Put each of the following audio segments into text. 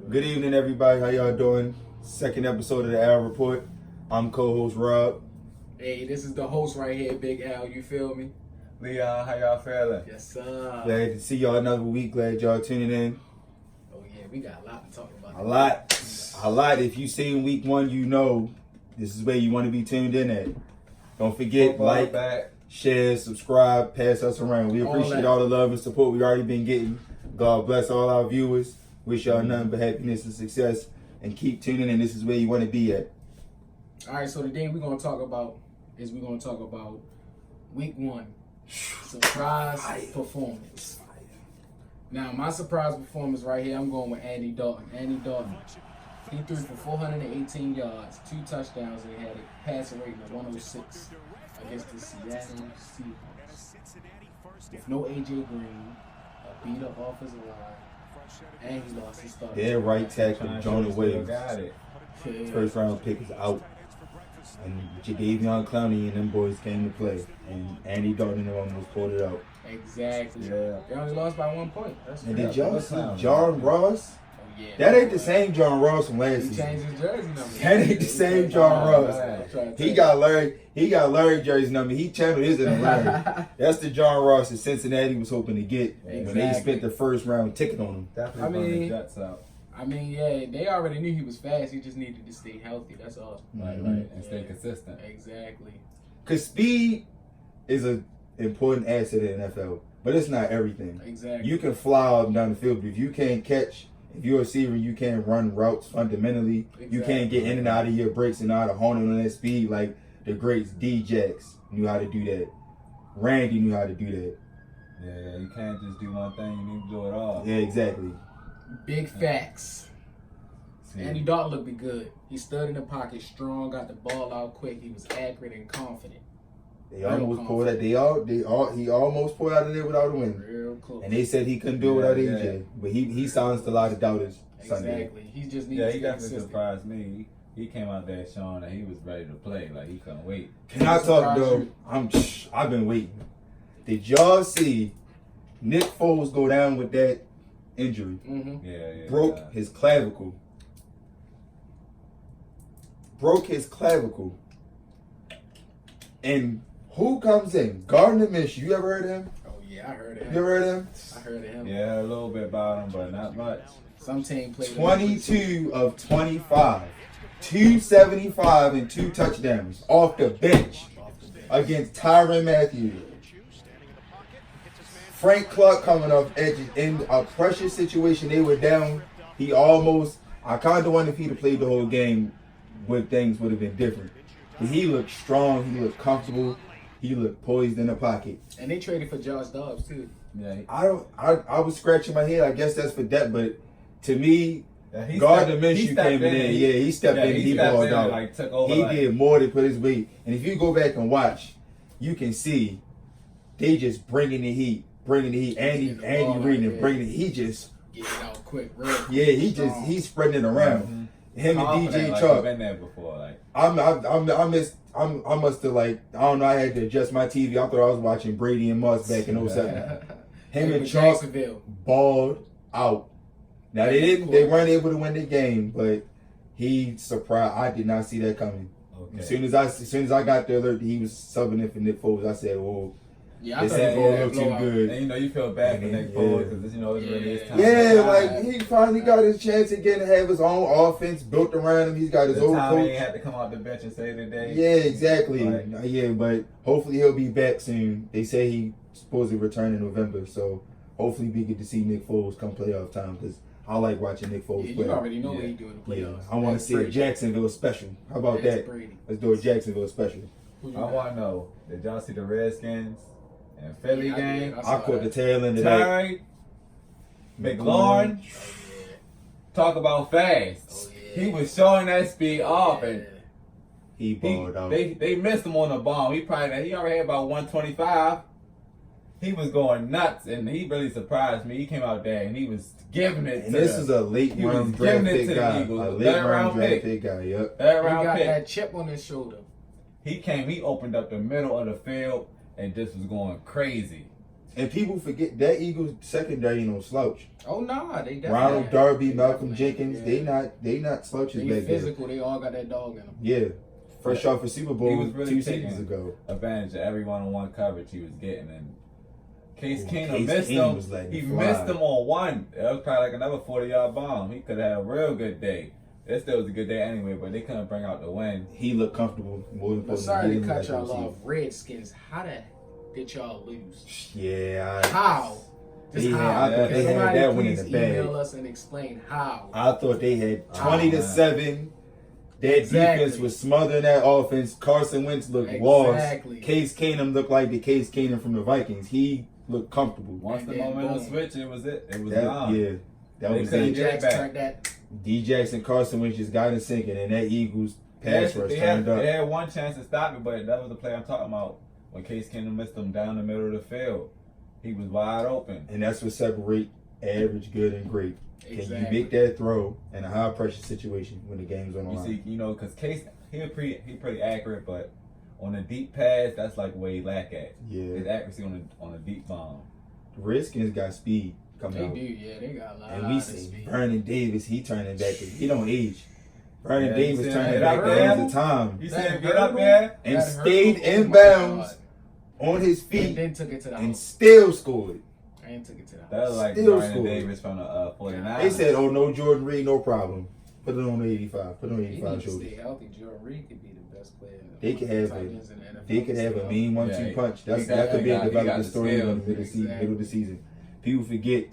Good evening, everybody. How y'all doing? Second episode of the Al Report. I'm co-host Rob. Hey, this is the host right here, Big Al. You feel me? Leon, how y'all feeling? Yes, sir. Glad to see y'all another week. Glad y'all tuning in. Oh yeah, we got a lot to talk about. A lot. If you seen week one, you know this is where you want to be tuned in at. Don't forget, Football back. share, subscribe, pass us around. We appreciate all the love and support we already been getting. God bless all our viewers. Wish y'all nothing but happiness and success. And keep tuning in. This is where you want to be at. All right, so today we're gonna talk about week one surprise performance. Now, my surprise performance right here, I'm going with Andy Dalton. Andy Dalton, he threw for 418 yards, 2 touchdowns, and he had a passing rating of 106 against the Seattle Seahawks. With no A.J. Green, a beat-up offensive line, and he lost his starter. Their right tackle, Jonah Williams. Got it. First round pick is out. And Jadeveon Clowney and them boys came to play. And Andy Dalton almost pulled it out. Exactly. Yeah. They only lost by 1 point. That's And fair. did y'all see John Ross? Oh, yeah. That ain't the same John Ross from last He season. changed his jersey number. That ain't the same John Ross. Man. He got Larry jersey number. He channeled his in Larry. That's the John Ross that Cincinnati was hoping to get when they spent the first round ticket on him. Definitely run the Jets out. I mean, yeah, they already knew he was fast. He just needed to stay healthy. That's all. Right, and stay consistent. Exactly. Because speed is an important asset in the NFL, but it's not everything. Exactly. You can fly up and down the field, but if you can't catch, if you're a receiver, you can't run routes fundamentally. You can't get in and out of your breaks and out of honing on that speed like the greats. D-Jax knew how to do that. Randy knew how to do that. Yeah, you can't just do one thing. You need to do it all. Yeah, exactly. Big facts. Andy Dalton looked good. He stood in the pocket strong, got the ball out quick. He was accurate and confident. They almost pulled that. He almost pulled out of there without a win. Real close. And they said he couldn't do it without AJ. But he silenced a lot of doubters Sunday. Exactly. He just needs Yeah, to he stay definitely consistent. surprised me. He came out there showing that he was ready to play. Like, he couldn't wait. Can I talk Surprise though? I've been waiting. Did y'all see Nick Foles go down with that injury? Mm-hmm. Yeah. Broke his clavicle. And who comes in? Gardner Minshew. You ever heard of him? Oh, yeah, I heard of him. You ever heard of him? I heard of him. Yeah, a little bit about him, but not much. Some team played 22 of 25. 275 and 2 touchdowns off the bench against Tyrann Mathieu. Frank Clark coming off edges in a pressure situation. They were down. I kind of wonder if he'd have played the whole game, would things would have been different. But he looked strong. He looked comfortable. He looked poised in the pocket. And they traded for Josh Dobbs too. Yeah. I was scratching my head. I guess that's for that. But to me, He Gardner stepped- Minshew came in. He stepped in. He stepped balled in, out. like, took over, He like- did more than put his weight. And if you go back and watch, you can see they just bringing the heat. Andy Reid bringing it. He just Get it out quick, real quick. yeah. He's spreading it around. Him and DJ Chark. Been there before, like. I must have I don't know. I had to adjust my TV. I thought I was watching Brady and Moss back in 07. Him and Chark Jacksonville balled out. Now they weren't able to win the game, but he surprised. I did not see that coming. Okay. As soon as I got the alert that he was subbing in for Nick Foles, I said, "Whoa, Yeah, I this thought ain't they gonna had look too blowout. good." And you feel bad for Nick Foles because it's really his time. Yeah, to shine. like he finally got his chance again to have his own offense built around him. He's got his the own time he coach. had to come out the bench and save the day. Yeah, exactly. Like- Yeah, but hopefully he'll be back soon. They say he's supposed to return in November, so hopefully we get to see Nick Foles come playoff time because I like watching Nick Foles Yeah, play. you already know what Yeah. he doing in the Yeah, playoffs. I want to That's see a Brady. Jacksonville special. How about That's that? Brady. Let's do a Jacksonville special. Who you I got? want to know, did y'all see the Redskins and Philly Yeah, I game? did. I saw caught the that. tail end of that. Terry McLaurin, talk about fast. Oh, yeah. He was showing that speed off, and He balled out. they missed him on the bomb. He already had about 125. He was going nuts, and he really surprised me. He came out there and he was giving it. And to this them. is a late He was round draft giving it pick to the guy. Eagles. A late Third round round draft pick. pick guy. Yep. Third He round got pick. that chip on his shoulder. He opened up the middle of the field and just was going crazy. And people forget that Eagles secondary ain't no slouch. Oh nah, they definitely Ronald Darby, they Malcolm definitely- Jenkins, they not slouches They back there. physical. They all got that dog in them. Yeah. Fresh off a Super He Bowl was really 2 taking seasons ago. advantage of every one-on-one coverage he was getting, and Case Keenum Case missed Keenum him. was letting He it fly. missed him on one. It was probably like another 40-yard bomb. He could have had a real good day. It still was a good day anyway, but they couldn't bring out the win. He looked comfortable. More But important, sorry he to didn't cut like y'all receive. off. Redskins, how the did y'all lose? Yeah, How? Just Yeah, how? I thought Can they had somebody that one in please the bag. email us and explain how. I thought they had 20-7. Their Exactly. defense was smothering that offense. Carson Wentz looked lost. Exactly. Case Keenum looked like the Case Keenum from the Vikings. He looked comfortable. Once the And then momentum boom. switched, it was it. It was That, gone. yeah, that They was couldn't it. get it Jax back. turned that. D. Jackson, Carson Wentz just got in sinking, and that Eagles They pass rush had, turned up. they had one chance to stop it, but that was the play I'm talking about. When Case Keenum missed him down the middle of the field, he was wide open. And that's what separate average, good, and great. Can you Exactly. make that throw in a high pressure situation when the game's on the You line? see, because Case he pretty accurate, but on a deep pass, that's like where he lack at. His Yeah, accuracy on a deep bomb. the Redskins got speed coming They out. do, yeah. They got a lot And of we speed. see Vernon Davis, he turning back. He don't age. Vernon Yeah, Davis you see turning him back get the up hands there? of time You see That him get up hurdle? there? and That stayed hurdle, oh in my bounds God. on his And feet then took it to the and house. still scored. And took it to the house. That was like Still Vernon scored. Davis from the 49ers. They said, "Oh no, Jordan Reed, no problem. Put it on the 85. Put it on He 85 needs to shoulders." stay healthy. Jordan Reed could be the best player. They could have tight a- ends in the NFL. They could have a mean 1-2 Yeah, punch. he That could be a he got developing the story skill. in the middle Exactly. of the season. People forget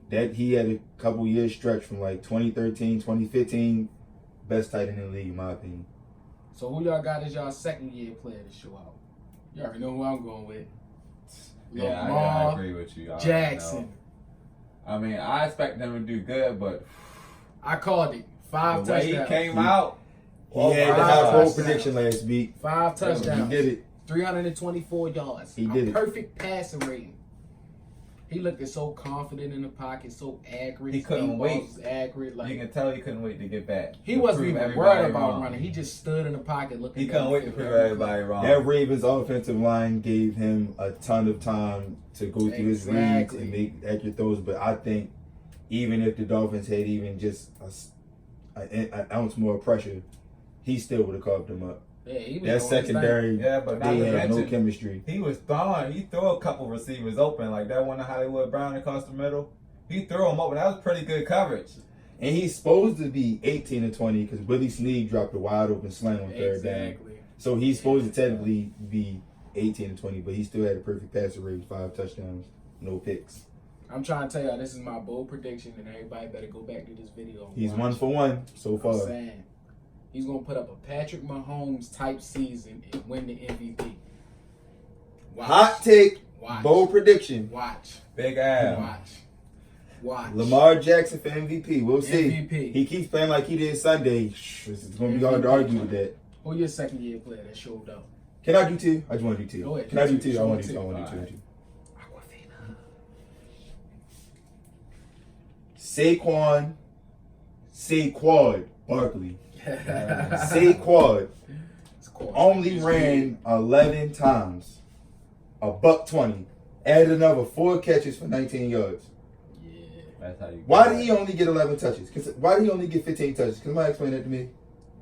that he had a couple years stretch from like 2013, 2015, best tight end in the league, in my opinion. So who y'all got as y'all second year player to show out? You already know who I'm going with. Yeah, I Lamar agree with you. I already Jackson. know. I mean, I expect them to do good, but I called it. 5 the way he touchdowns. came out, He oh had my the high gosh. pro prediction last week. 5 He touchdowns. did it. 324 yards. He A did it. perfect passing rating. He looked so confident in the pocket, so accurate. He His couldn't deep wait. balls was accurate. you Like can tell he couldn't wait to get back. he To wasn't prove even everybody worried about wrong. running. He just stood in the pocket looking. He couldn't down wait the to field prove every everybody play. wrong. That Ravens offensive line gave him a ton of time to go through his reads Exactly. and make accurate throws. But I think even if the Dolphins had even just an ounce more pressure, he still would have carved them up. Yeah, he was That doing his secondary, Yeah, but not they to had no mention, chemistry. he was throwing. He threw a couple receivers open, like that one to Hollywood Brown across the middle. He threw them open. That was pretty good coverage. And he's supposed to be 18-20 because Willie Snead dropped a wide open slant on thing. third down. Exactly. So he's supposed to technically be 18-20, but he still had a perfect passer rate, 5 touchdowns, no picks. I'm trying to tell y'all, this is my bold prediction, and everybody better go back to this video. And He's watch. 1 for 1 so I'm far. saying he's gonna put up a Patrick Mahomes type season and win the MVP. Watch. Hot take, Watch. bold prediction. Watch. Big Al. Watch. Lamar Jackson for MVP. We'll see. MVP. He keeps playing like he did Sunday. It's going to be hard to argue with that. Who your second year player that showed up? Can I do 2? I just want to do 2. Go ahead, Can I do do two. 2? I Show want me to do 2. I two. want to do 2. Aquafina. Saquon Barkley. Saquon only ran 11 times. $120. Added another 4 catches for 19 yards. Yeah. That's how you. Why did he only get 11 touches? Why did he only get 15 touches? Can somebody explain that to me?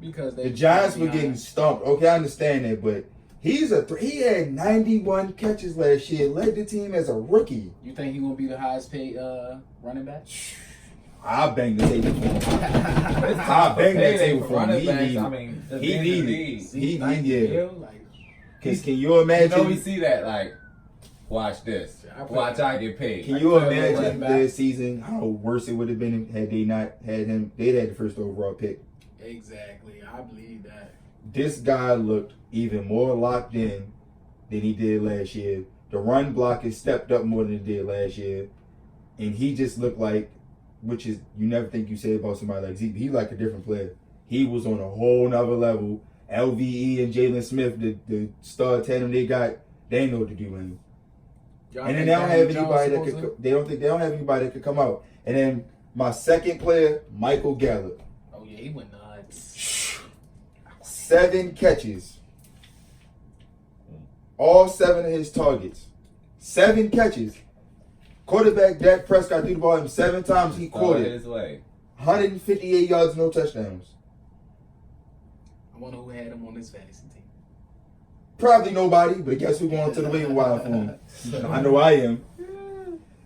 Because The Giants were getting stomped. Okay, I understand that, but he had 91 catches last year. Led the team as a rookie. You think he gonna be the highest paid running back? I bang the table for him. It's I time for bang that payday table for for him. running He backs. need I it. mean, the He end of need the it. league. He $90 need it. million, like, Cause can you You imagine? know we see that like, watch this. I play- Watch I get paid. Can you I play a imagine running back. this season how worse it would have been had they not had him? They'd had the first overall pick. exactly. I believe that. This guy looked even more locked in than he did last year. The run block has stepped up more than it did last year, and he just looked like, which is you never think you say about somebody like Zeke. He like a different player. He was on a whole nother level. LVE and Jalen Smith, the star tandem they got, they ain't know what to do with him. Y'all And then think they don't Daniel have Jones anybody that supposed could. They don't have anybody that could come out. And then my second player, Michael Gallup, to- Oh yeah, he went nuts. 7 catches. All 7 of his targets, 7 catches. Quarterback Dak Prescott threw the ball him 7 times. He caught it. His way. 158 yards, no touchdowns. I wonder who had him on this fantasy team. Probably nobody, but guess who's going to the waiver wire for him? I know I am.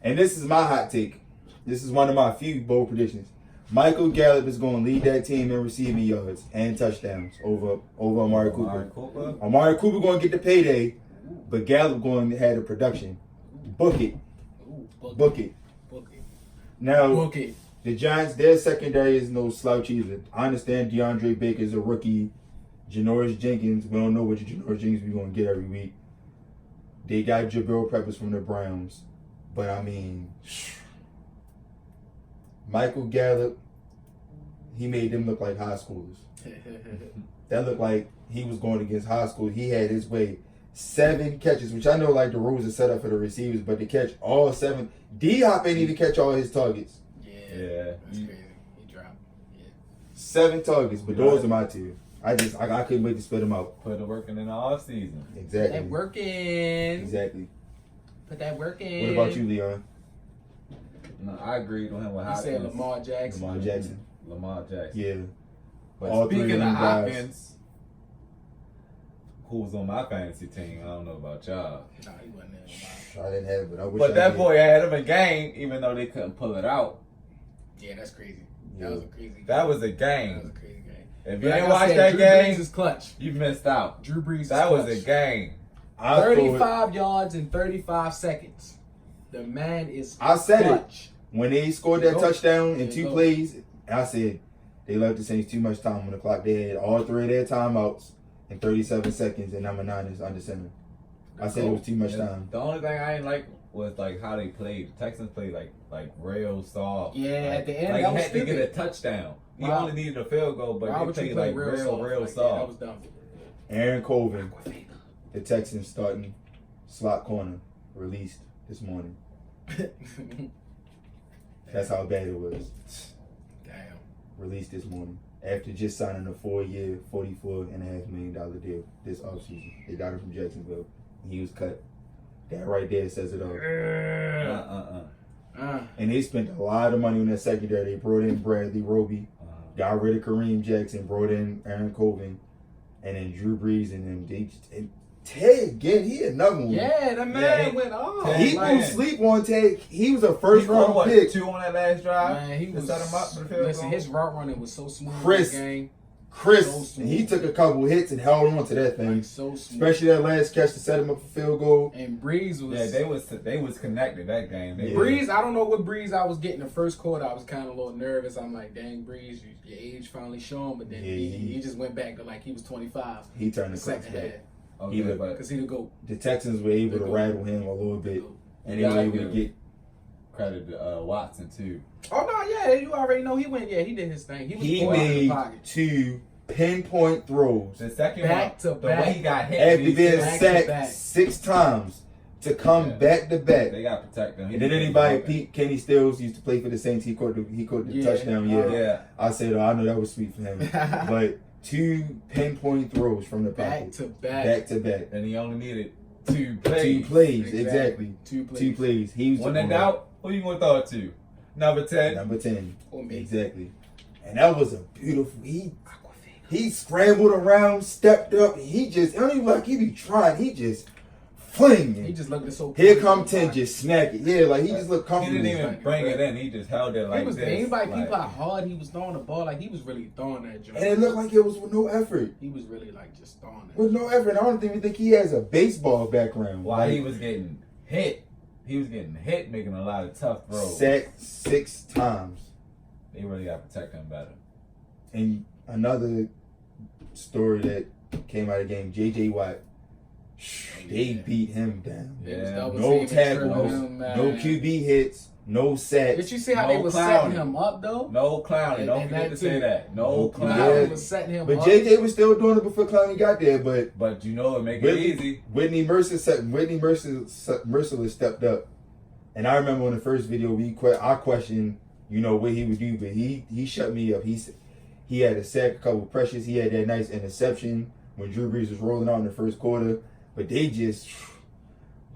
And this is my hot take. This is one of my few bold predictions. Michael Gallup is going to lead that team in receiving yards and touchdowns over Amari Cooper. Amari Cooper going to get the payday, but Gallup going to have the production. Book it. Book it. Now, the Giants, their secondary is no slouch either. I understand DeAndre Baker's a rookie. Janoris Jenkins, we don't know what Janoris Jenkins we're going to get every week. They got Jabril Peppers from the Browns. But, I mean, Michael Gallup, he made them look like high schoolers. That looked like he was going against high school. He had his way. 7 catches, which I know like the rules are set up for the receivers, but to catch all 7. D-Hop ain't even catch all his targets. Yeah. That's crazy. He dropped. Yeah. 7 targets, but those are my 2. I couldn't wait to spit them out. Put the work in the off season. Exactly. That working. Exactly. Put that work in. What about you, Leon? No, I agreed with him with Hopkins. You said Lamar Jackson. Lamar Jackson. Yeah. But all 3 speaking of of them guys. Hopkins, who was on my fantasy team, I don't know about y'all. Nah, he wasn't there. I didn't have it, but I wish But I that did. boy had him a game, even though they couldn't pull it out. Yeah, that's crazy. Yeah. That was a crazy game. That was a That was a game. crazy game. If you Like didn't I watch said, that Drew game, Brees is clutch. you missed out. Drew Brees is That clutch. was a game. I thought 35 yards in 35 seconds. The man is I said it. clutch. when they scored that Go. touchdown in There 2 you go. plays, I said they left the Saints too much time on the clock. They had all 3 of their timeouts in 37 seconds, and number 9 is under center. I said it was too much time. The only thing I didn't like was like how they played. The Texans played like real soft. Yeah, like, at the end, like that he was had to stupid. get a touchdown. He Wow. only needed a field goal, but Why they would you played play like real soft? soft. Like, yeah, that was dumb. Aaron Colvin, the Texans starting slot corner, released this morning. That's how bad it was. Damn. Released this morning after just signing a 4-year, $44.5 million deal this offseason. They got him from Jacksonville. And he was cut. That right there says it all. And they spent a lot of money on that secondary. They brought in Bradley Roby, got rid of Kareem Jackson, brought in Aaron Colvin, and then Drew Brees, and then Ted again. He another one. Yeah, that man he- went off. Ted- He man. won't sleep on Ted. He was a first round what, pick. 2 on that last drive? Man, he to was. set him up for the field Listen, goal? his route running was so smooth. Chris. In the game. Chris, and he took a couple hits and held on to that thing. Like, so smooth. Especially that last catch to set him up for field goal. And Breeze was. Yeah, they was connected that game. They Yeah. Breeze, I don't know what Breeze I was getting the first quarter. I was kind of a little nervous. I'm like, dang, Breeze, your age finally showing. But then Yeah, he just went back to like he was 25. He turned The the clock second half. back. Okay, He was- but Because he the GOAT. The Texans were able to Go. rattle him a little bit, Go. and they were able to Yeah. get. credit to Watson too. Oh, no, yeah, you already know he went. Yeah, he did his thing. He was He going out of the made pocket. 2 pinpoint throws The second Back one, to the back. way he got hit, after he being back to sacked back. 6 times to come Yeah. back to back. they got protected. And then anybody, Kenny Stills used to play for the Saints. He caught the Yeah. touchdown. Yeah. Yeah, I said, oh, I know that was sweet for him. But 2 pinpoint throws from the Back pocket, to back. back to back. and he only needed 2 plays. 2 plays, exactly. 2 plays. 2 plays. He was When in doubt, who you gonna throw it to? Number 10. number 10. Or me. Exactly. And that was a beautiful. He scrambled around, stepped up, and he just, I don't even like he be trying. He just flinging. He just looked so. Here come 10, just snack it. Yeah, like he just looked He comfortable. didn't even bring it in. He just held it like He was. this. Anybody like, people how hard he was throwing the ball. Like he was really throwing that joint. And it looked like it was with no effort. He was really like just throwing that. With no effort. I don't even think he has a baseball background. While Like, he was getting hit, making a lot of tough throws. sacked 6 times. They really got to protect him better. And another story that came out of the game, J.J. Watt, they beat him down. It was Yeah. double No teaming, tackles, tripping him, man. no QB hits, no sacks. Did you see how No they was clowning. setting him up though? No clowning. And- Don't and forget that to say too. that. No No clowning. Clowney Yeah. was setting him But up. J.J. was still doing it before Clowney got there. But But you know it make it easy. Whitney Merciless stepped up. And I remember on the first video I questioned, what he would do, but he shut me up. He had a sack, a couple of pressures. He had that nice interception when Drew Brees was rolling out in the first quarter. But they just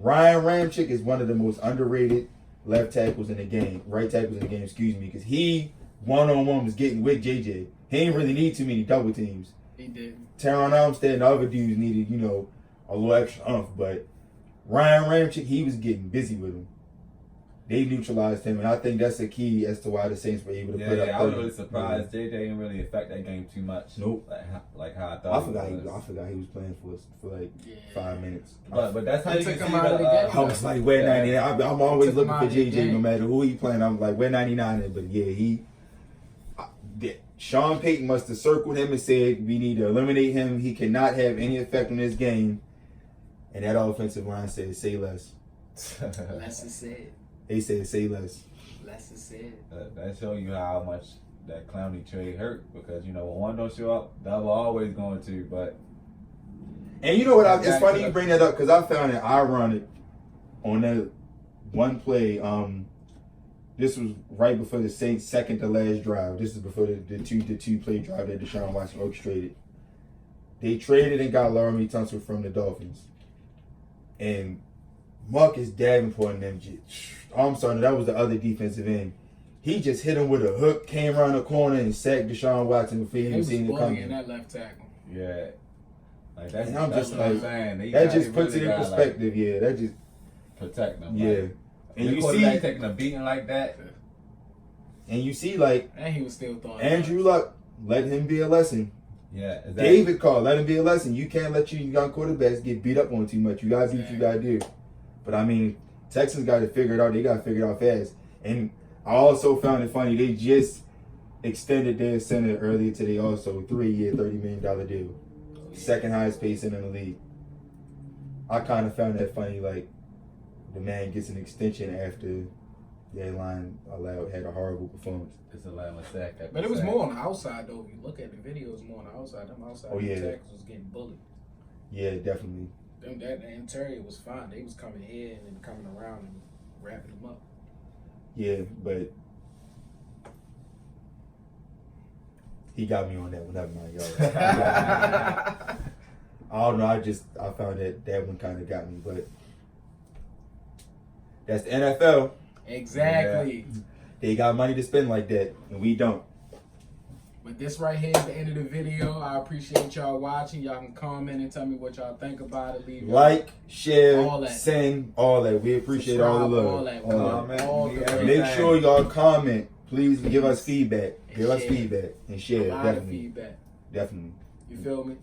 Ryan Ramczyk is one of the most underrated left tackles in the game, right tackles in the game, excuse me, because he one-on-one was getting with JJ. He ain't really need too many double teams. He did. Teron Armstead and the other dudes needed, a little extra oomph, but Ryan Ramczyk, he was getting busy with him. They neutralized him, and I think that's the key as to why the Saints were able to put up 30. I was really surprised. JJ didn't really affect that game too much. Nope. Like how I thought. I forgot he was playing for like 5 minutes. But that's how you took can him see out of the game. I was like, where 99? I'm always Took looking him for out of the JJ game. no matter who he playing. I'm like, where 99 is? But yeah, Sean Payton must have circled him and said, we need to eliminate him. He cannot have any effect on this game. And that offensive line said, say less. Less is said. They said, say less. Less is said. That show you how much that Clowney trade hurt, because when one don't show up, the other always going to. But and you know what? It's funny you bring that up, because I found it ironic on that one play. This was right before the Saints' second to last drive. This is before the two play drive that Deshaun Watson orchestrated. They traded and got Laramie Tunsil from the Dolphins, and Marcus Davenport and them. I'm sorry, that was the other defensive end. He just hit him with a hook, came around the corner, and sacked Deshaun Watson before he even seen it coming. That left tackle. Yeah, like that's I'm just just what I'm like, saying. that just puts it in perspective. Yeah, that just protect them. Yeah, like, and you see see taking a beating like that. And you see, like, and he was still throwing. Andrew Luck, let him be a lesson. Yeah, exactly. David Carr, let him be a lesson. You can't let your young quarterbacks get beat up on too much. You gotta do what you gotta do. But I mean, Texans got to figure it out. They got to figure it out fast. And I also found it funny. They just extended their center earlier today. Also, 3-year, $30 million deal. Second highest paid center in the league. I kind of found that funny. Like, the man gets an extension after their line had a horrible performance. It's a line of sack. But it was more on the outside, though. If you look at the video, it was more on the outside. Them outside tackles was getting bullied. Yeah, definitely. That interior was fine. They was coming in and coming around and wrapping them up. Yeah, but he got me on that one. Never mind, y'all. I don't know. I found that one kind of got me, but that's the NFL. Exactly. Yeah. They got money to spend like that, and we don't. But this right here is the end of the video. I appreciate y'all watching. Y'all can comment and tell me what y'all think about it. Leave like, share, all that. send, all that. We appreciate Subscribe, all the love. all that. Make sure y'all comment. Please give us feedback. Give us share. feedback and share. A lot of feedback. Definitely. You feel me?